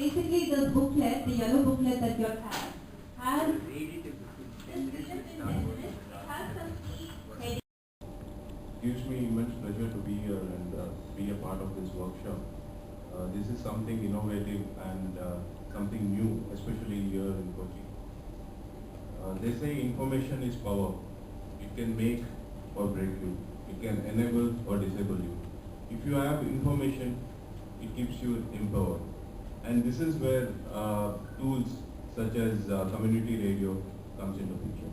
Basically, the booklet, the yellow booklet that you have, has some key headings. Gives me immense pleasure to be here and be a part of this workshop. This is something innovative and something new, especially here in Kochi. They say information is power. It can make or break you. It can enable or disable you. If you have information, it keeps you empowered. And this is where tools such as community radio comes into picture.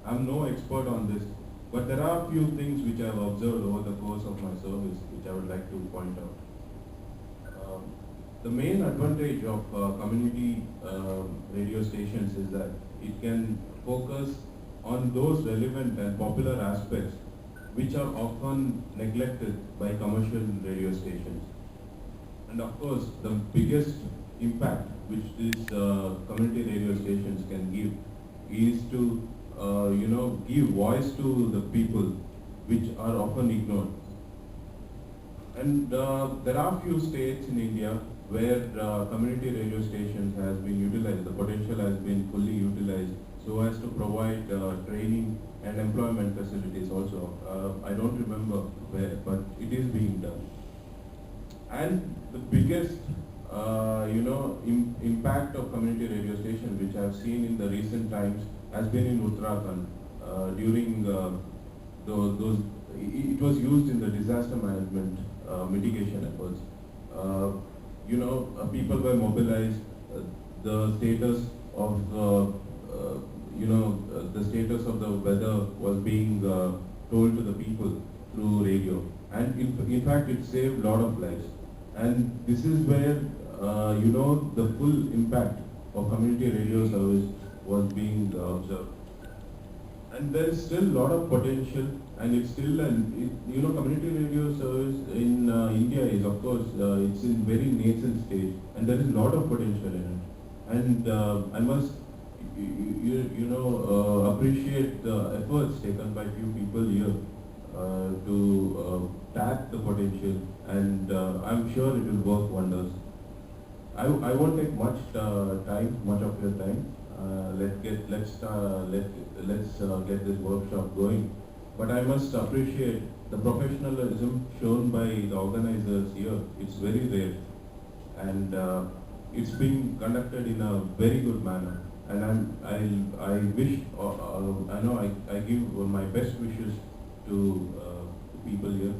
I'm no expert on this, but there are a few things which I've observed over the course of my service which I would like to point out. The main advantage of community radio stations is that it can focus on those relevant and popular aspects which are often neglected by commercial radio stations. And of course, the biggest impact which these community radio stations can give is to give voice to the people which are often ignored. And there are few states in India where community radio stations has been utilized, the potential has been fully utilized so as to provide training and employment facilities also. I don't remember where, but it is being done. And the biggest impact of community radio station which I have seen in the recent times has been in Uttarakhand during those, it was used in the disaster management mitigation efforts. People were mobilized, the status of the status of the weather was being told to the people through radio, and in fact it saved a lot of lives. And this is where the full impact of community radio service was being observed. And there is still a lot of potential, and it's still community radio service in India is, of course, it's in very nascent stage, and there is a lot of potential in it. And I must appreciate the efforts taken by few people here to tap the potential, and I'm sure it will work wonders. I won't take much of your time. Let's get this workshop going. But I must appreciate the professionalism shown by the organizers here. It's very rare, and it's being conducted in a very good manner. And I wish, I give my best wishes to people here.